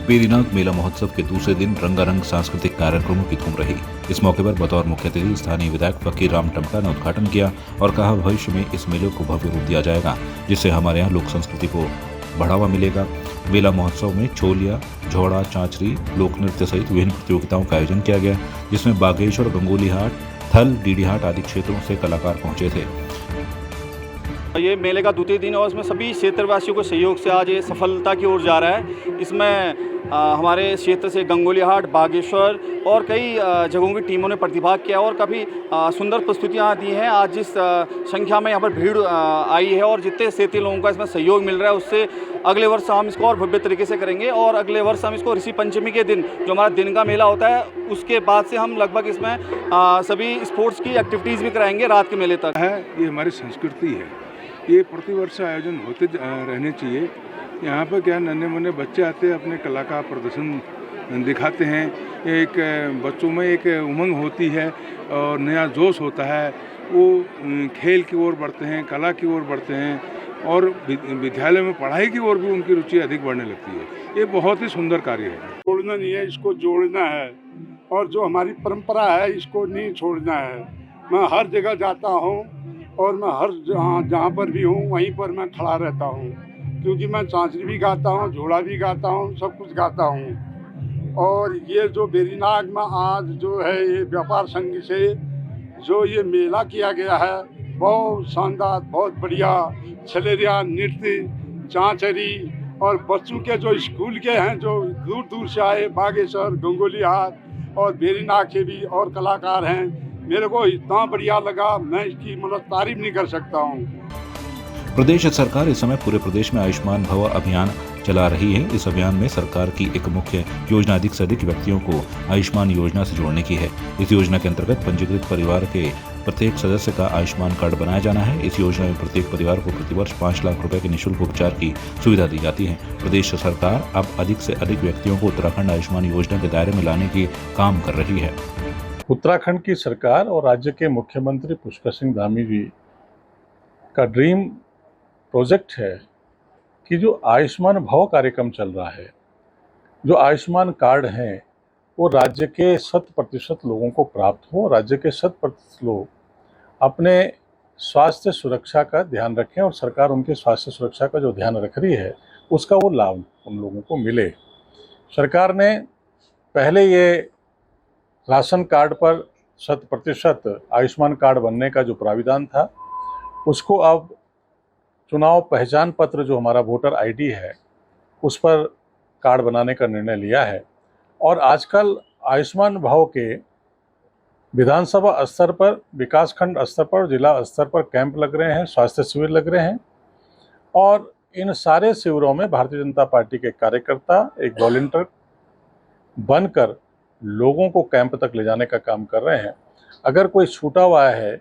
बेरीनाग मेला महोत्सव के दूसरे दिन रंगारंग सांस्कृतिक कार्यक्रमों की धूम रही। इस मौके पर बतौर मुख्य अतिथि स्थानीय विधायक फकीर राम टमटा ने उद्घाटन किया और कहा, भविष्य में इस मेले को भव्य रूप दिया जाएगा, जिससे हमारे यहाँ लोक संस्कृति को बढ़ावा मिलेगा। मेला महोत्सव में छोलिया, झोड़ा, चांचरी, लोक नृत्य सहित विभिन्न प्रतियोगिताओं का आयोजन किया गया, जिसमें बागेश्वर, गंगोलीहाट, थल, डीडीहाट आदि क्षेत्रों से कलाकार पहुंचे थे। ये मेले का द्वितीय दिन और इसमें सभी क्षेत्रवासियों के सहयोग से आज ये सफलता की ओर जा रहा है। इसमें हमारे क्षेत्र से गंगोलीहाट, बागेश्वर और कई जगहों की टीमों ने प्रतिभाग किया और काफ़ी सुंदर प्रस्तुतियां दी हैं। आज जिस संख्या में यहाँ पर भीड़ आई है और जितने क्षेत्रीय लोगों का इसमें सहयोग मिल रहा है, उससे अगले वर्ष हम इसको और भव्य तरीके से करेंगे और अगले वर्ष हम इसको ऋषि पंचमी के दिन, जो हमारा दिन का मेला होता है, उसके बाद से हम लगभग इसमें सभी स्पोर्ट्स की एक्टिविटीज़ भी कराएंगे रात के मेले तक। ये हमारी संस्कृति है, ये प्रतिवर्ष आयोजन होते रहने चाहिए। यहाँ पर क्या नन्हे मुन्ने बच्चे आते हैं, अपने कला का प्रदर्शन दिखाते हैं। एक बच्चों में एक उमंग होती है और नया जोश होता है, वो खेल की ओर बढ़ते हैं, कला की ओर बढ़ते हैं और विद्यालय में पढ़ाई की ओर भी उनकी रुचि अधिक बढ़ने लगती है। ये बहुत ही सुंदर कार्य है। छोड़ना नहीं है, इसको जोड़ना है और जो हमारी परंपरा है इसको नहीं छोड़ना है। मैं हर जगह जाता हूँ और मैं हर जहाँ पर भी हूँ वहीं पर मैं खड़ा रहता हूँ, क्योंकि मैं चांचरी भी गाता हूँ, झोड़ा भी गाता हूँ, सब कुछ गाता हूँ। और ये जो बेरीनाग में आज जो है ये व्यापार संघ से जो ये मेला किया गया है, बहुत शानदार, बहुत बढ़िया। छलेरिया नृत्य, चांचरी और बच्चों के जो स्कूल के हैं, जो दूर दूर से आए, बागेश्वर, गंगोलीहाट और बेरीनाग के भी और कलाकार हैं। मेरे को इतना बढ़िया लगा, मैं इसकी मतलब तारीफ नहीं कर सकता हूँ। प्रदेश सरकार इस समय पूरे प्रदेश में आयुष्मान भव अभियान चला रही है। इस अभियान में सरकार की एक मुख्य योजना अधिक से अधिक व्यक्तियों को आयुष्मान योजना से जोड़ने की है। इस योजना के अंतर्गत पंजीकृत परिवार के प्रत्येक सदस्य का आयुष्मान कार्ड बनाया जाना है। इस योजना में प्रत्येक परिवार को प्रतिवर्ष 5 लाख रुपए के निःशुल्क उपचार की सुविधा दी जाती है। प्रदेश सरकार अब अधिक से अधिक व्यक्तियों को उत्तराखंड आयुष्मान योजना के दायरे में लाने की काम कर रही है। उत्तराखंड की सरकार और राज्य के मुख्यमंत्री पुष्कर सिंह धामी जी का ड्रीम प्रोजेक्ट है कि जो आयुष्मान भव कार्यक्रम चल रहा है, जो आयुष्मान कार्ड हैं, वो राज्य के 100% लोगों को प्राप्त हो। राज्य के 100% लोग अपने स्वास्थ्य सुरक्षा का ध्यान रखें और सरकार उनके स्वास्थ्य सुरक्षा का जो ध्यान रख रही है, उसका वो लाभ उन लोगों को मिले। सरकार ने पहले ये राशन कार्ड पर 100% आयुष्मान कार्ड बनने का जो प्राविधान था, उसको अब चुनाव पहचान पत्र, जो हमारा वोटर आईडी है, उस पर कार्ड बनाने का निर्णय लिया है। और आजकल आयुष्मान भव के विधानसभा स्तर पर, विकासखंड स्तर पर, जिला स्तर पर कैंप लग रहे हैं, स्वास्थ्य शिविर लग रहे हैं और इन सारे शिविरों में भारतीय जनता पार्टी के कार्यकर्ता एक वॉलंटियर बनकर लोगों को कैंप तक ले जाने का काम कर रहे हैं। अगर कोई छूटा हुआ है,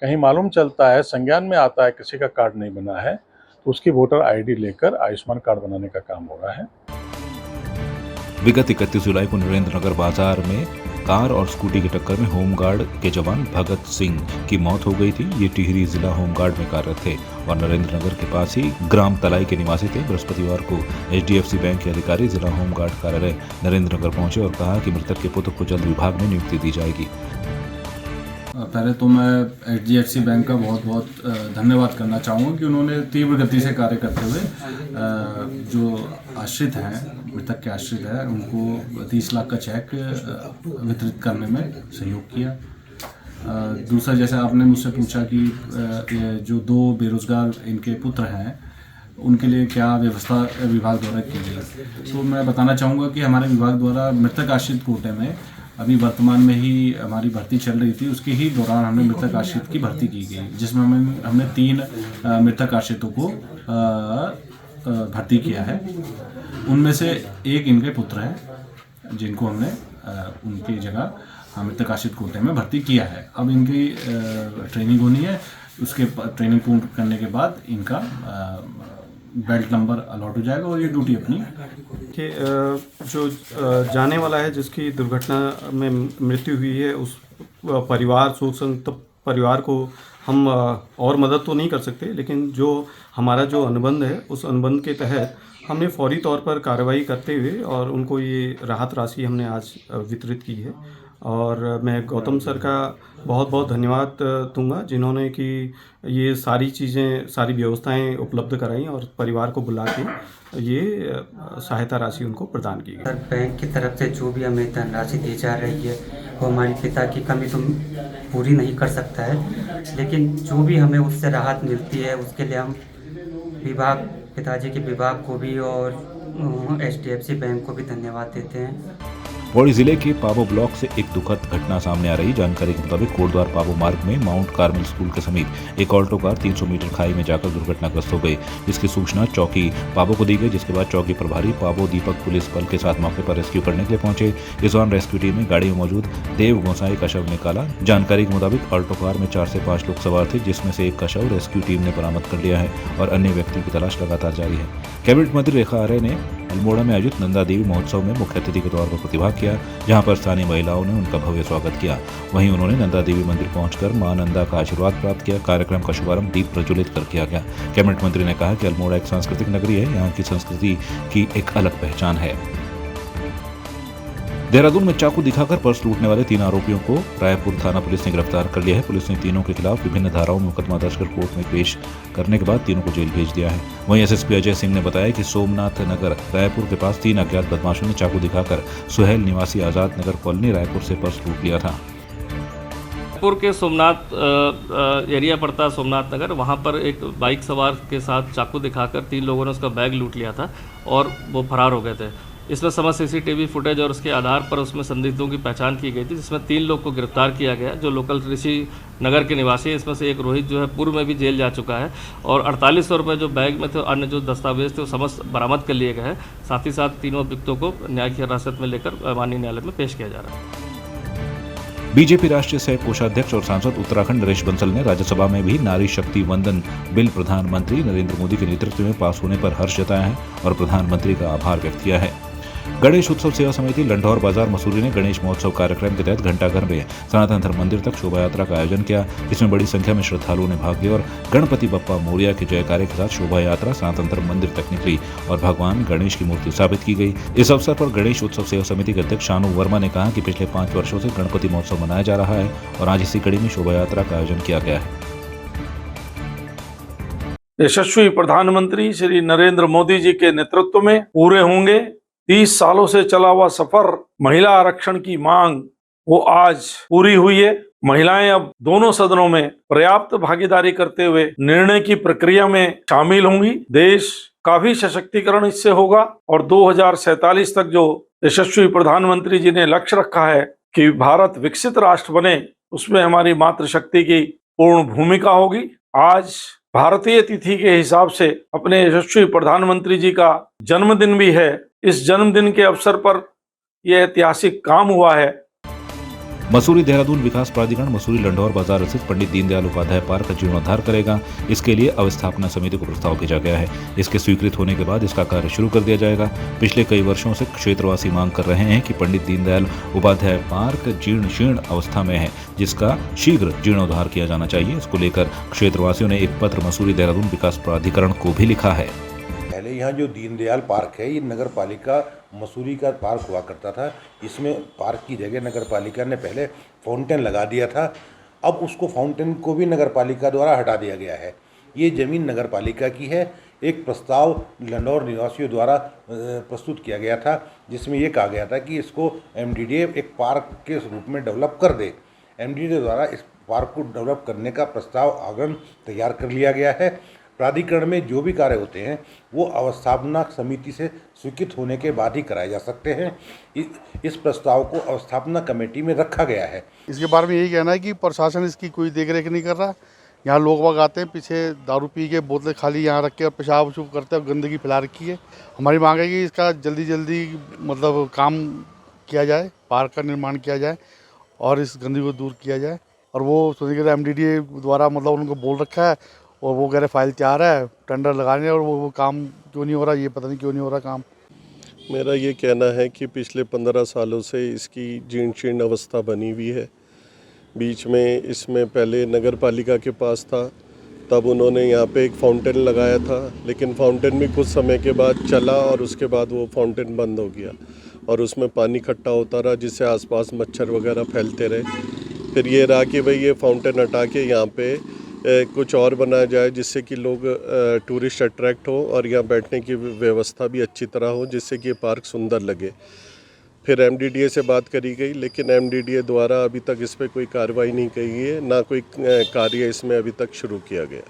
कहीं मालूम चलता है, संज्ञान में आता है किसी का कार्ड नहीं बना है, तो उसकी वोटर आईडी लेकर आयुष्मान कार्ड बनाने का काम हो रहा है। विगत 31 जुलाई को नरेंद्र नगर बाजार में कार और स्कूटी की टक्कर में होमगार्ड के जवान भगत सिंह की मौत हो गई थी। ये टिहरी जिला होमगार्ड में कार्यरत थे और नरेंद्र नगर के पास ही ग्राम तलाई के निवासी थे। बृहस्पतिवार को HDFC बैंक के अधिकारी जिला होमगार्ड कार्यालय नरेंद्र नगर पहुंचे और कहा कि मृतक के पुत्र को जल्द विभाग में नियुक्ति दी जाएगी। पहले तो मैं HDFC बैंक का बहुत बहुत धन्यवाद करना चाहूँगा कि उन्होंने तीव्र गति से कार्य करते हुए जो आश्रित हैं, मृतक के आश्रित हैं, उनको 30 लाख का चेक वितरित करने में सहयोग किया। दूसरा, जैसे आपने मुझसे पूछा कि जो 2 बेरोजगार इनके पुत्र हैं, उनके लिए क्या व्यवस्था विभाग द्वारा की गई, तो मैं बताना चाहूँगा कि हमारे विभाग द्वारा मृतक आश्रित कोटे में अभी वर्तमान में ही हमारी भर्ती चल रही थी, उसके ही दौरान हमने मृतक आश्रित की भर्ती की गई, जिसमें हमने 3 मृतक आश्रितों को भर्ती किया है। उनमें से एक इनके पुत्र हैं, जिनको हमने उनकी जगह मृतक आश्रित कोटे में भर्ती किया है। अब इनकी ट्रेनिंग होनी है, उसके ट्रेनिंग पूर्ण करने के बाद इनका बेल्ट नंबर अलॉट हो जाएगा और ये ड्यूटी अपनी कि जो जाने वाला है, जिसकी दुर्घटना में मृत्यु हुई है, उस परिवार, शोक संतप्त परिवार को हम और मदद तो नहीं कर सकते, लेकिन जो हमारा जो अनुबंध है, उस अनुबंध के तहत हमने फौरी तौर पर कार्रवाई करते हुए और उनको ये राहत राशि हमने आज वितरित की है। और मैं गौतम सर का बहुत बहुत धन्यवाद दूंगा, जिन्होंने कि ये सारी चीज़ें, सारी व्यवस्थाएं उपलब्ध कराई और परिवार को बुला के ये सहायता राशि उनको प्रदान की गई। सर, बैंक की तरफ से जो भी हमें धनराशि दी जा रही है वो हमारे पिता की कमी तो पूरी नहीं कर सकता है, लेकिन जो भी हमें उससे राहत मिलती है उसके लिए हम पिताजी के विभाग को भी और HDFC बैंक को भी धन्यवाद देते हैं। पौड़ी जिले के पाबो ब्लॉक से एक दुखद घटना सामने आ रही। जानकारी के मुताबिक कोटद्वार पाबो मार्ग में माउंट कार्मेल स्कूल के समीप एक ऑल्टो कार 300 मीटर खाई में जाकर दुर्घटनाग्रस्त हो गई। इसकी सूचना चौकी पाबो को दी गई, जिसके बाद चौकी प्रभारी पाबो दीपक पुलिस बल के साथ मौके पर रेस्क्यू करने के लिए पहुंचे। इस दौरान रेस्क्यू टीम ने गाड़ी में मौजूद देव गोसाई का शव निकाला। जानकारी के मुताबिक ऑल्टो कार में 4 से 5 लोग सवार थे, जिसमें से एक का शव रेस्क्यू टीम ने बरामद कर लिया है और अन्य व्यक्तियों की तलाश लगातार जारी है। कैबिनेट मंत्री रेखा आर्य ने अल्मोड़ा में आयोजित नंदा देवी महोत्सव में मुख्य अतिथि के तौर पर प्रतिभाग किया, जहां पर स्थानीय महिलाओं ने उनका भव्य स्वागत किया। वहीं उन्होंने नंदा देवी मंदिर पहुंचकर मां नंदा का आशीर्वाद प्राप्त किया। कार्यक्रम का शुभारंभ दीप प्रज्वलित कर किया गया। कैबिनेट मंत्री ने कहा कि अल्मोड़ा एक सांस्कृतिक नगरी है, यहाँ की संस्कृति की एक अलग पहचान है। देहरादून में चाकू दिखाकर पर्स लूटने वाले 3 आरोपियों को रायपुर थाना पुलिस ने गिरफ्तार कर लिया है। पुलिस ने तीनों के खिलाफ विभिन्न धाराओं में मुकदमा दर्ज कर कोर्ट में पेश करने के बाद तीनों को जेल भेज दिया है। वहीं एसएसपी अजय सिंह ने बताया कि सोमनाथ नगर रायपुर के पास 3 अज्ञात बदमाशों ने चाकू दिखाकर सुहेल निवासी आजाद नगर कॉलोनी रायपुर से पर्स लूट लिया था। रायपुर के सोमनाथ एरिया पड़ता है सोमनाथ नगर, वहाँ पर एक बाइक सवार के साथ चाकू दिखाकर 3 लोगों ने उसका बैग लूट लिया था और वो फरार हो गए थे। इसमें समस्त सीसीटीवी फुटेज और उसके आधार पर उसमें संदिग्धों की पहचान की गई थी, जिसमें 3 लोग को गिरफ्तार किया गया, जो लोकल ऋषि नगर के निवासी है। इसमें से एक रोहित जो है पूर्व में भी जेल जा चुका है और 4800 रुपये जो बैग में थे, अन्य जो दस्तावेज थे वो समस्त बरामद कर लिए गए हैं। साथ ही साथ तीनों अभियुक्तों को न्यायिक हिरासत में लेकर माननीय न्यायालय में पेश किया जा रहा है। बीजेपी राष्ट्रीय सह कोषाध्यक्ष और सांसद उत्तराखंड नरेश बंसल ने राज्यसभा में भी नारी शक्ति वंदन बिल प्रधानमंत्री नरेंद्र मोदी के नेतृत्व में पास होने पर हर्ष जताया है और प्रधानमंत्री का आभार व्यक्त किया है। गणेश उत्सव सेवा समिति लंढौर बाजार मसूरी ने गणेश महोत्सव कार्यक्रम के तहत घंटाघर में सनातन धर्म मंदिर तक शोभा यात्रा का आयोजन किया, जिसमें बड़ी संख्या में श्रद्धालुओं ने भाग लिया और गणपति बप्पा मोरिया के जयकारे के साथ शोभा यात्रा सनातन धर्म मंदिर तक निकली और भगवान गणेश की मूर्ति स्थापित की गई। इस अवसर पर गणेश उत्सव सेवा समिति के अध्यक्ष शानू वर्मा ने कहा कि पिछले 5 वर्षों से गणपति महोत्सव मनाया जा रहा है और आज इसी कड़ी में शोभा यात्रा का आयोजन किया गया है। यशस्वी प्रधानमंत्री श्री नरेंद्र मोदी जी के नेतृत्व में पूरे होंगे 30 सालों से चला हुआ सफर महिला आरक्षण की मांग वो आज पूरी हुई है। महिलाएं अब दोनों सदनों में पर्याप्त भागीदारी करते हुए निर्णय की प्रक्रिया में शामिल होंगी। देश का भी सशक्तिकरण इससे होगा और 2047 तक जो यशस्वी प्रधानमंत्री जी ने लक्ष्य रखा है कि भारत विकसित राष्ट्र बने, उसमें हमारी मातृशक्ति की पूर्ण भूमिका होगी। आज भारतीय तिथि के हिसाब से अपने यशस्वी प्रधानमंत्री जी का जन्मदिन भी है। इस जन्मदिन के अवसर पर यह ऐतिहासिक काम हुआ है। मसूरी देहरादून विकास प्राधिकरण मसूरी लंढौर बाजार स्थित पंडित दीनदयाल उपाध्याय पार्क का जीर्णोद्धार करेगा। इसके लिए अवस्थापना समिति को प्रस्ताव भेजा गया है। इसके स्वीकृत होने के बाद इसका कार्य शुरू कर दिया जाएगा। पिछले कई वर्षों से क्षेत्रवासी मांग कर रहे हैं कि पंडित दीनदयाल उपाध्याय पार्क जीर्ण शीर्ण अवस्था में है, जिसका शीघ्र जीर्णोद्धार किया जाना चाहिए। इसको लेकर क्षेत्रवासियों ने एक पत्र मसूरी देहरादून विकास प्राधिकरण को भी लिखा है। पहले यहाँ जो दीनदयाल पार्क है, ये नगर पालिका मसूरी का पार्क हुआ करता था। इसमें पार्क की जगह नगर पालिका ने पहले फाउंटेन लगा दिया था। अब उसको फाउंटेन को भी नगर पालिका द्वारा हटा दिया गया है। ये ज़मीन नगर पालिका की है। एक प्रस्ताव लंढौर निवासियों द्वारा प्रस्तुत किया गया था, जिसमें ये कहा गया था कि इसको MDDA एक पार्क के रूप में डेवलप कर दे। MDDA द्वारा इस पार्क को डेवलप करने का प्रस्ताव आगम तैयार कर लिया गया है। प्राधिकरण में जो भी कार्य होते हैं वो अवस्थापना समिति से स्वीकृत होने के बाद ही कराए जा सकते हैं। इस प्रस्ताव को अवस्थापना कमेटी में रखा गया है। इसके बारे में यही कहना है कि प्रशासन इसकी कोई देखरेख नहीं कर रहा। यहाँ लोग बाग आते हैं, पीछे दारू पी के बोतलें खाली यहाँ रख के और पेशाब वशूब करते हैं, गंदगी फैला रखी है। हमारी मांग है कि इसका जल्दी मतलब काम किया जाए, पार्क का निर्माण किया जाए और इस गंदगी को दूर किया जाए। और वो सोनीगढ़ MDDA द्वारा मतलब उनको बोल रखा है और वो कह रहे फाइल तैयार है टेंडर लगाने, और वो काम क्यों नहीं हो रहा, ये पता नहीं क्यों नहीं हो रहा काम। मेरा ये कहना है कि पिछले 15 सालों से इसकी जीर्ण शीर्ण अवस्था बनी हुई है। बीच में इसमें पहले नगर पालिका के पास था, तब उन्होंने यहाँ पे एक फाउंटेन लगाया था, लेकिन फाउंटेन भी कुछ समय के बाद चला और उसके बाद वो फाउंटेन बंद हो गया और उसमें पानी इकट्ठा होता रहा, जिससे आसपास मच्छर वगैरह फैलते रहे। फिर ये रहा कि भाई ये फाउंटेन हटा के यहाँ पे कुछ और बनाया जाए जिससे कि लोग टूरिस्ट अट्रैक्ट हो और यहाँ बैठने की व्यवस्था भी अच्छी तरह हो, जिससे कि ये पार्क सुंदर लगे। फिर MDDA से बात करी गई, लेकिन MDDA द्वारा अभी तक इस पर कोई कार्रवाई नहीं की है, ना कोई कार्य इसमें अभी तक शुरू किया गया।